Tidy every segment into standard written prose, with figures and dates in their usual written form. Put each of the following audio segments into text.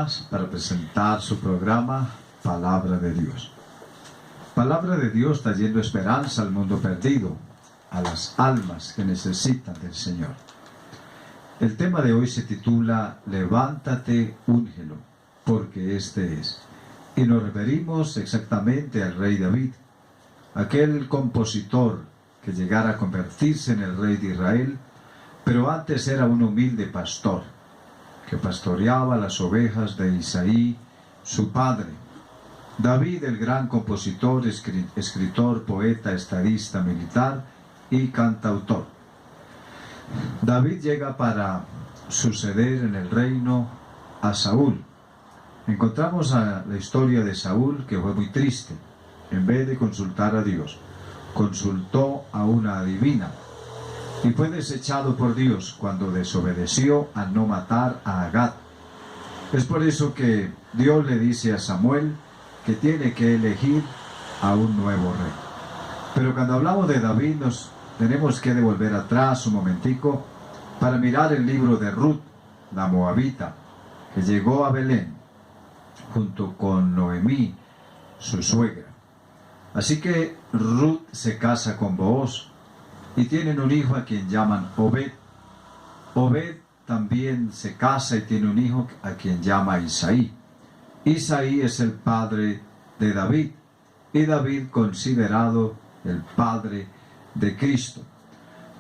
más para presentar su programa Palabra de Dios. Palabra de Dios trayendo esperanza al mundo perdido, a las almas que necesitan del Señor. El tema de hoy se titula Levántate, úngelo, porque este es. Y nos referimos exactamente al rey David, aquel compositor que llegara a convertirse en el rey de Israel, pero antes era un humilde pastor, que pastoreaba las ovejas de Isaí, su padre. David, el gran compositor, escritor, poeta, estadista, militar y cantautor. David llega para suceder en el reino a Saúl. Encontramos a la historia de Saúl, que fue muy triste. En vez de consultar a Dios, consultó a una adivina y fue desechado por Dios cuando desobedeció a no matar a Agag. Es por eso que Dios le dice a Samuel que tiene que elegir a un nuevo rey. Pero cuando hablamos de David nos tenemos que devolver atrás un momentico para mirar el libro de Ruth, la moabita, que llegó a Belén junto con Noemí, su suegra. Así que Ruth se casa con Booz y tienen un hijo a quien llaman Obed. Obed también se casa y tiene un hijo a quien llama Isaí. Isaí es el padre de David y David considerado el padre de Cristo.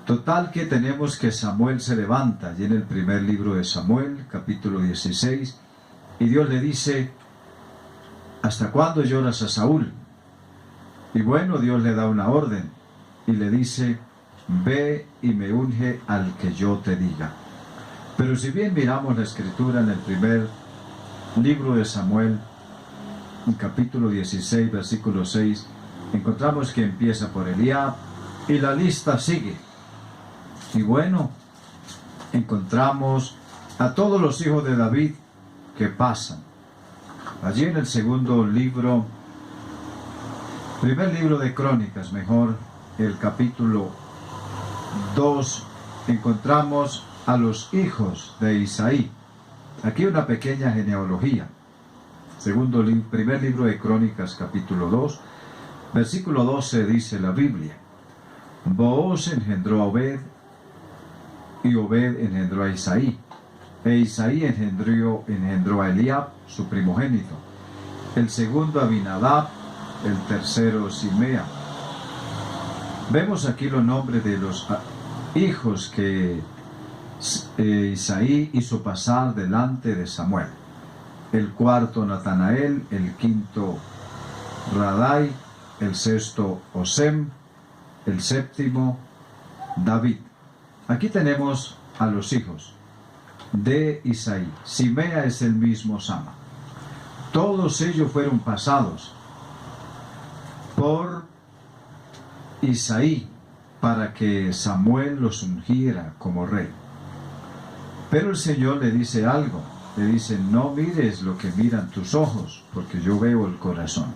Total que tenemos que Samuel se levanta y en el primer libro de Samuel, capítulo 16, y Dios le dice: ¿hasta cuándo lloras a Saúl? Y bueno, Dios le da una orden y le dice: ve y me unge al que yo te diga. Pero si bien miramos la escritura en el primer libro de Samuel, en capítulo 16, versículo 6, encontramos que empieza por Eliab y la lista sigue. Y bueno, encontramos a todos los hijos de David que pasan. Allí en el segundo libro, primer libro de Crónicas, mejor, el capítulo 2, encontramos a los hijos de Isaí. Aquí una pequeña genealogía. Primer libro de Crónicas, capítulo 2, versículo 12, dice la Biblia: Booz engendró a Obed, y Obed engendró a Isaí, e Isaí engendró a Eliab, su primogénito, el segundo a Abinadab, el tercero Simea. Vemos aquí los nombres de los hijos que Isaí hizo pasar delante de Samuel. El cuarto Natanael, el quinto Radai, el sexto Osem, el séptimo David. Aquí tenemos a los hijos de Isaí. Simea es el mismo Sama. Todos ellos fueron pasados por Isaí para que Samuel los ungiera como rey. Pero el Señor le dice algo. Le dice: no mires lo que miran tus ojos, porque yo veo el corazón.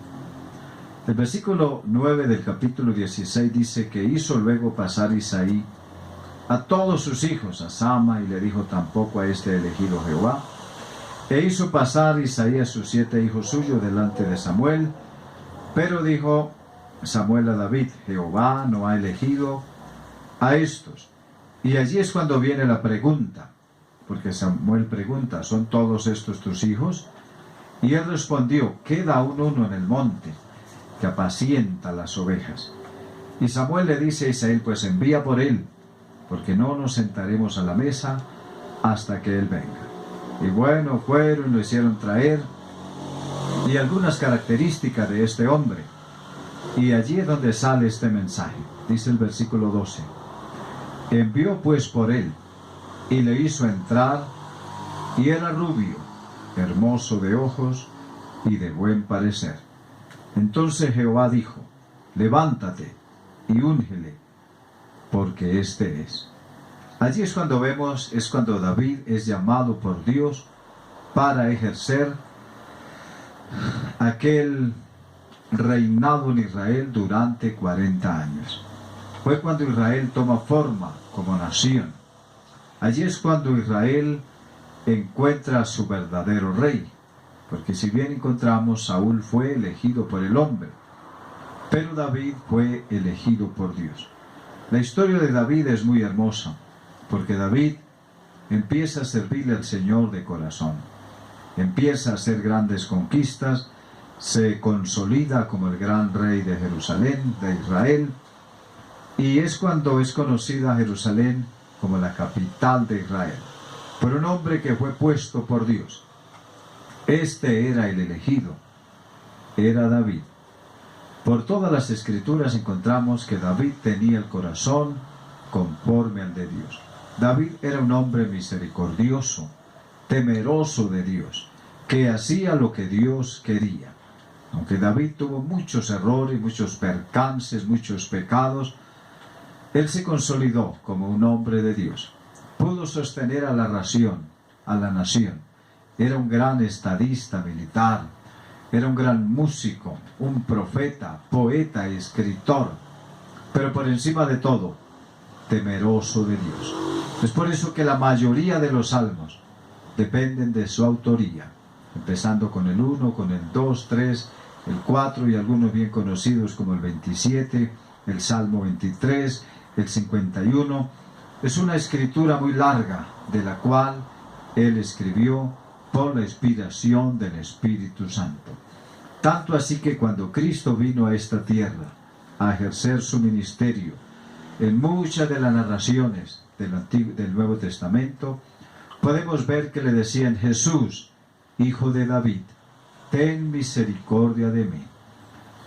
El versículo 9 del capítulo 16 dice que hizo luego pasar Isaí a todos sus hijos a Sama, y le dijo: tampoco a este elegido Jehová. E hizo pasar Isaí a sus 7 hijos suyos delante de Samuel. Pero dijo Samuel a David: Jehová no ha elegido a estos. Y allí es cuando viene la pregunta, porque Samuel pregunta: ¿son todos estos tus hijos? Y él respondió: queda uno en el monte, que apacienta las ovejas. Y Samuel le dice a Isaí: pues envía por él, porque no nos sentaremos a la mesa hasta que él venga. Y bueno, fueron, lo hicieron traer, y algunas características de este hombre. Y allí es donde sale este mensaje. Dice el versículo 12: envió pues por él, y le hizo entrar, y era rubio, hermoso de ojos, y de buen parecer. Entonces Jehová dijo: levántate, y úngele, porque este es. Allí es cuando vemos, es cuando David es llamado por Dios para ejercer aquel reinado en Israel durante 40 años. Fue cuando Israel toma forma como nación. Allí es cuando Israel encuentra a su verdadero rey, porque si bien encontramos, Saúl fue elegido por el hombre, pero David fue elegido por Dios. La historia de David es muy hermosa, porque David empieza a servirle al Señor de corazón, empieza a hacer grandes conquistas, se consolida como el gran rey de Jerusalén, de Israel, y es cuando es conocida Jerusalén como la capital de Israel, por un hombre que fue puesto por Dios. Este era el elegido, era David. Por todas las escrituras encontramos que David tenía el corazón conforme al de Dios. David era un hombre misericordioso, temeroso de Dios, que hacía lo que Dios quería. Aunque David tuvo muchos errores, muchos percances, muchos pecados, él se consolidó como un hombre de Dios. Pudo sostener a la nación. Era un gran estadista militar, era un gran músico, un profeta, poeta, escritor, pero por encima de todo, temeroso de Dios. Es por eso que la mayoría de los salmos dependen de su autoría, empezando con el 1, con el 2, 3, el 4 y algunos bien conocidos como el 27, el Salmo 23, el 51. Es una escritura muy larga de la cual él escribió por la inspiración del Espíritu Santo. Tanto así que cuando Cristo vino a esta tierra a ejercer su ministerio, en muchas de las narraciones del Nuevo Testamento, podemos ver que le decían: Jesús, hijo de David, ten misericordia de mí.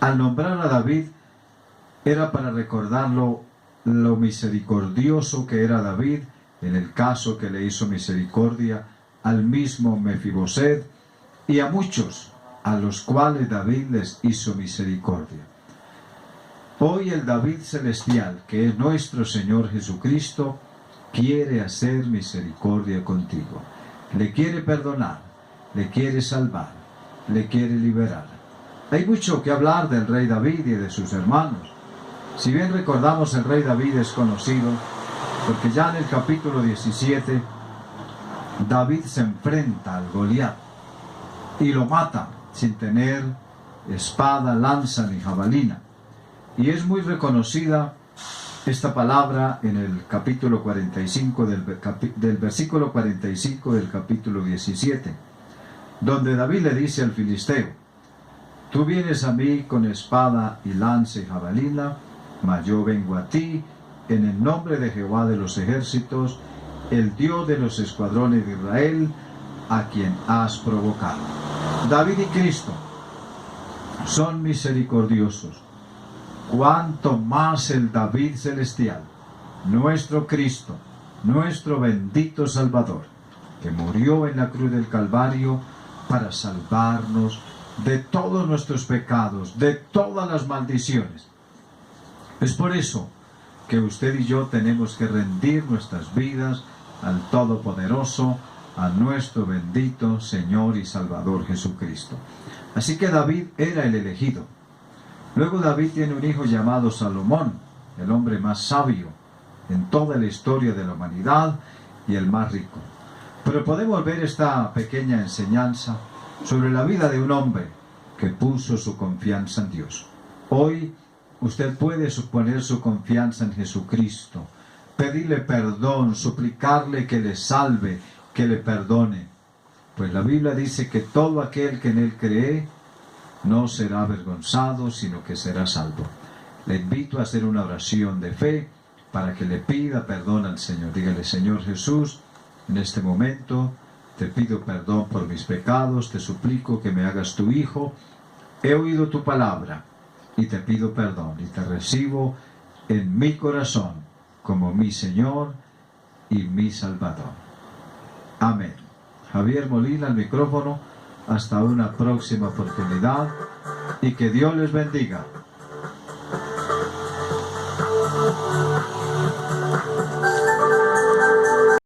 Al nombrar a David, era para recordarlo lo misericordioso que era David, en el caso que le hizo misericordia al mismo Mefiboset y a muchos a los cuales David les hizo misericordia. Hoy el David celestial, que es nuestro Señor Jesucristo, quiere hacer misericordia contigo. Le quiere perdonar, le quiere salvar, le quiere liberar. Hay mucho que hablar del rey David y de sus hermanos. Si bien recordamos, el rey David es conocido porque ya en el capítulo 17 David se enfrenta al Goliat y lo mata sin tener espada, lanza ni jabalina. Y es muy reconocida esta palabra en el capítulo 45 del versículo 45 del capítulo 17, donde David le dice al filisteo: tú vienes a mí con espada y lanza y jabalina, mas yo vengo a ti en el nombre de Jehová de los ejércitos, el Dios de los escuadrones de Israel, a quien has provocado. David y Cristo son misericordiosos. Cuanto más el David celestial, nuestro Cristo, nuestro bendito Salvador, que murió en la cruz del Calvario para salvarnos de todos nuestros pecados, de todas las maldiciones. Es por eso que usted y yo tenemos que rendir nuestras vidas al Todopoderoso, a nuestro bendito Señor y Salvador Jesucristo. Así que David era el elegido. Luego David tiene un hijo llamado Salomón, el hombre más sabio en toda la historia de la humanidad y el más rico. Pero podemos ver esta pequeña enseñanza sobre la vida de un hombre que puso su confianza en Dios. Hoy usted puede poner su confianza en Jesucristo, pedirle perdón, suplicarle que le salve, que le perdone. Pues la Biblia dice que todo aquel que en él cree no será avergonzado, sino que será salvo. Le invito a hacer una oración de fe para que le pida perdón al Señor. Dígale: Señor Jesús, en este momento te pido perdón por mis pecados, te suplico que me hagas tu hijo. He oído tu palabra y te pido perdón y te recibo en mi corazón como mi Señor y mi Salvador. Amén. Javier Molina al micrófono. Hasta una próxima oportunidad y que Dios les bendiga.